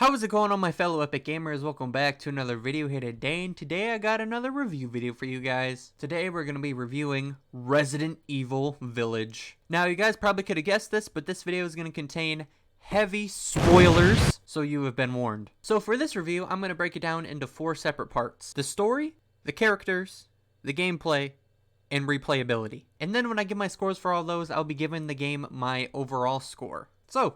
How is it going on, my fellow epic gamers? Welcome back to another video here today, and today I got another review video for you guys. Today we're going to be reviewing Resident Evil Village. Now you guys probably could have guessed this, but this video is going to contain heavy spoilers, so you have been warned. So for this review, I'm going to break it down into 4 separate parts: the story, the characters, the gameplay, and replayability. And then when I give my scores for all those, I'll be giving the game my overall score. So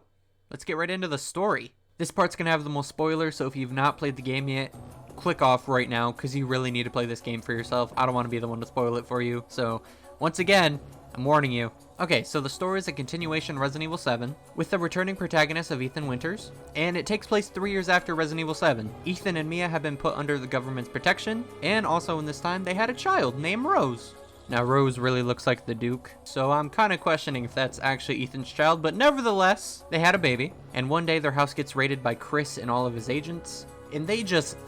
let's get right into the story. This part's going to have the most spoilers, so if you've not played the game yet, click off right now, because you really need to play this game for yourself. I don't want to be the one to spoil it for you, so once again, I'm warning you. Okay, so the story is a continuation of Resident Evil 7, with the returning protagonist of Ethan Winters, and it takes place 3 years after Resident Evil 7. Ethan and Mia have been put under the government's protection, and also in this time, they had a child named Rose. Now, Rose really looks like the Duke, so I'm kind of questioning if that's actually Ethan's child, but nevertheless, they had a baby, and one day their house gets raided by Chris and all of his agents, and they just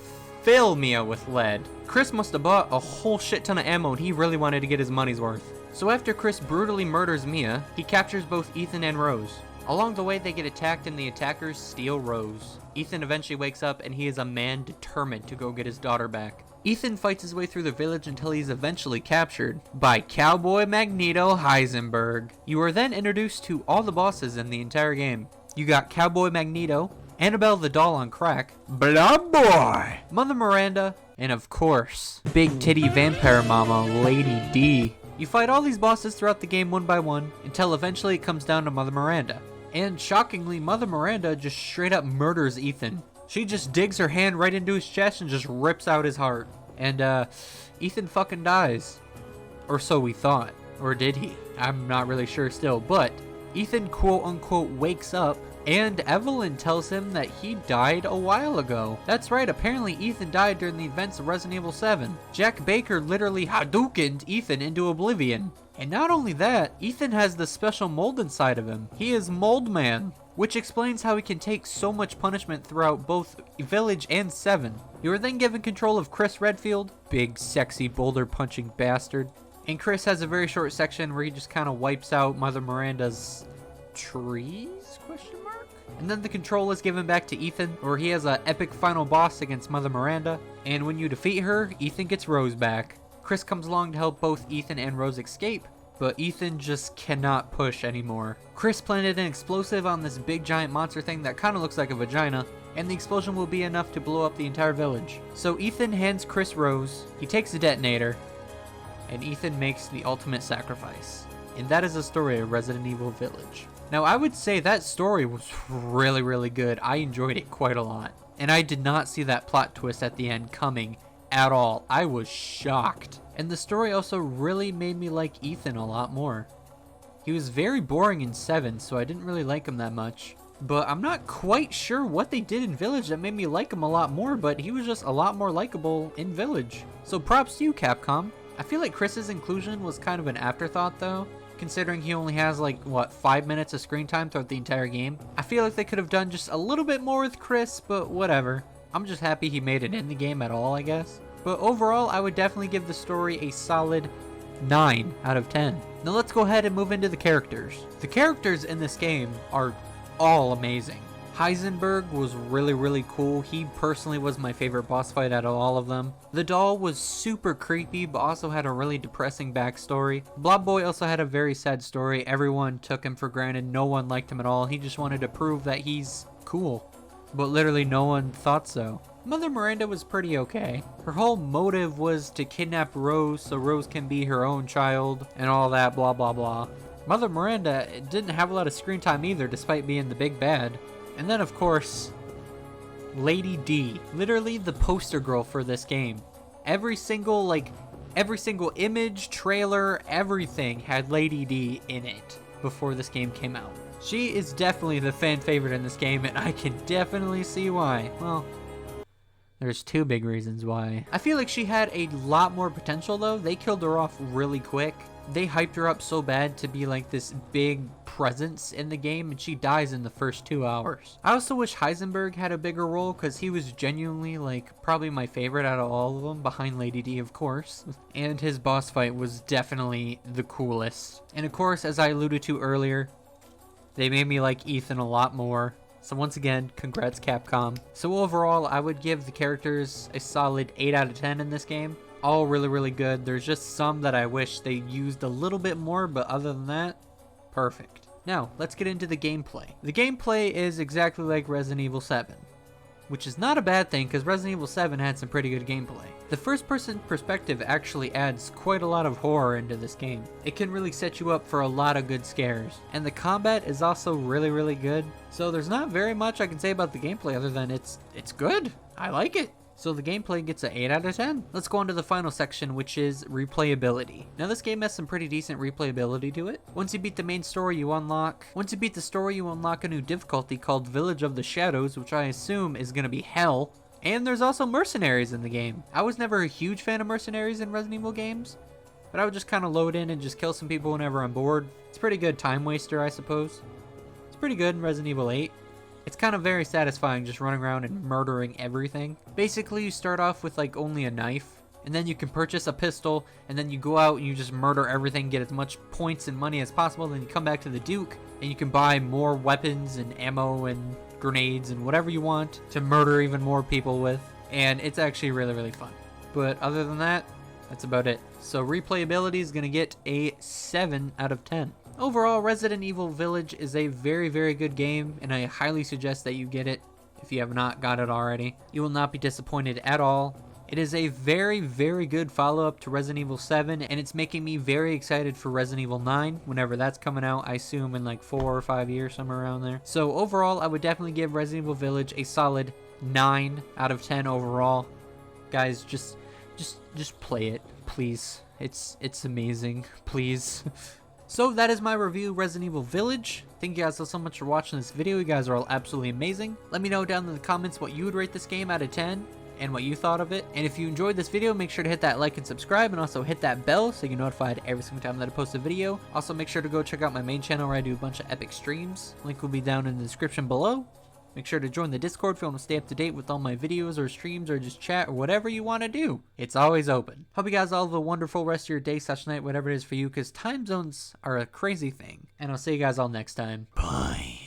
fill Mia with lead. Chris must have bought a whole shit ton of ammo, and he really wanted to get his money's worth. So after Chris brutally murders Mia, he captures both Ethan and Rose. Along the way, they get attacked and the attackers steal Rose. Ethan eventually wakes up, and he is a man determined to go get his daughter back. Ethan fights his way through the village until he's eventually captured by Cowboy Magneto Heisenberg. You are then introduced to all the bosses in the entire game. You got Cowboy Magneto, Annabelle the doll on crack, Blood Boy, Mother Miranda, and of course, Big Titty Vampire Mama, Lady D. You fight all these bosses throughout the game one by one, until eventually it comes down to Mother Miranda. And shockingly, Mother Miranda just straight up murders Ethan. She just digs her hand right into his chest and just rips out his heart. And, Ethan fucking dies. Or so we thought. Or did he? I'm not really sure still. But Ethan quote-unquote wakes up, and Evelyn tells him that he died a while ago. That's right, apparently Ethan died during the events of Resident Evil 7. Jack Baker literally Hadoukened Ethan into oblivion. And not only that, Ethan has the special mold inside of him. He is Mold Man, which explains how he can take so much punishment throughout both Village and 7. You are then given control of Chris Redfield, big sexy boulder punching bastard. And Chris has a very short section where he just kind of wipes out Mother Miranda's trees? Question mark? And then the control is given back to Ethan, where he has an epic final boss against Mother Miranda. And when you defeat her, Ethan gets Rose back. Chris comes along to help both Ethan and Rose escape, but Ethan just cannot push anymore. Chris planted an explosive on this big giant monster thing that kind of looks like a vagina, and the explosion will be enough to blow up the entire village. So Ethan hands Chris Rose, he takes the detonator, and Ethan makes the ultimate sacrifice. And that is the story of Resident Evil Village. Now, I would say that story was really good. I enjoyed it quite a lot. And I did not see that plot twist at the end coming at all. I was shocked. And the story also really made me like Ethan a lot more. He was very boring in 7, so I didn't really like him that much. But I'm not quite sure what they did in Village that made me like him a lot more, but he was just a lot more likable in Village. So props to you, Capcom. I feel like Chris's inclusion was kind of an afterthought though, considering he only has like, what, 5 minutes of screen time throughout the entire game. I feel like they could have done just a little bit more with Chris, but whatever. I'm just happy he made it in the game at all, I guess. But overall, I would definitely give the story a solid 9 out of 10. Now let's go ahead and move into the characters. The characters in this game are all amazing. Heisenberg was really cool. He personally was my favorite boss fight out of all of them. The doll was super creepy, but also had a really depressing backstory. Blob Boy also had a very sad story. Everyone took him for granted. No one liked him at all. He just wanted to prove that he's cool. But literally no one thought so. Mother Miranda was pretty okay. Her whole motive was to kidnap Rose so Rose can be her own child and all that blah blah blah. Mother Miranda didn't have a lot of screen time either, despite being the big bad. And then of course, Lady D, literally the poster girl for this game. Every single image, trailer, everything had Lady D in it before this game came out. She is definitely the fan favorite in this game, and I can definitely see why. Well, there's 2 big reasons why. I feel like she had a lot more potential though. They killed her off really quick. They hyped her up so bad to be like this big presence in the game, and she dies in the first 2 hours. I also wish Heisenberg had a bigger role, because he was genuinely like probably my favorite out of all of them, behind Lady D of course. And his boss fight was definitely the coolest. And of course, as I alluded to earlier, they made me like Ethan a lot more. So once again, congrats Capcom. So overall, I would give the characters a solid 8 out of 10 in this game. All really, really good. There's just some that I wish they used a little bit more, but other than that, perfect. Now, let's get into the gameplay. The gameplay is exactly like Resident Evil 7. Which is not a bad thing because Resident Evil 7 had some pretty good gameplay. The first person perspective actually adds quite a lot of horror into this game. It can really set you up for a lot of good scares. And the combat is also really, really good. So there's not very much I can say about the gameplay other than it's good. I like it. So the gameplay gets an 8 out of 10. Let's go on to the final section, which is replayability. Now this game has some pretty decent replayability to it. Once you beat the main story, you unlock a new difficulty called Village of the Shadows, which I assume is gonna be hell. And there's also mercenaries in the game. I was never a huge fan of mercenaries in Resident Evil games, but I would just kind of load in and just kill some people whenever I'm bored. It's a pretty good time waster, I suppose. It's pretty good in Resident Evil 8. It's kind of very satisfying just running around and murdering everything. Basically, you start off with like only a knife, and then you can purchase a pistol, and then you go out and you just murder everything, get as much points and money as possible, then you come back to the Duke, and you can buy more weapons and ammo and grenades and whatever you want to murder even more people with, and it's actually really, really fun. But other than that, that's about it. So replayability is going to get a 7 out of 10. Overall, Resident Evil Village is a very, very good game, and I highly suggest that you get it if you have not got it already. You will not be disappointed at all. It is a very, very good follow-up to Resident Evil 7, and it's making me very excited for Resident Evil 9, whenever that's coming out, I assume in like 4 or 5 years, somewhere around there. So overall, I would definitely give Resident Evil Village a solid 9 out of 10 overall. Guys, just play it, please. It's amazing, please. So that is my review of Resident Evil Village. Thank you guys so much for watching this video. You guys are all absolutely amazing. Let me know down in the comments what you would rate this game out of 10 and what you thought of it. And if you enjoyed this video, make sure to hit that like and subscribe, and also hit that bell so you're notified every single time that I post a video. Also make sure to go check out my main channel where I do a bunch of epic streams. Link will be down in the description below. Make sure to join the Discord if you want to stay up to date with all my videos or streams or just chat or whatever you want to do. It's always open. Hope you guys all have a wonderful rest of your day / night, whatever it is for you, because time zones are a crazy thing. And I'll see you guys all next time. Bye.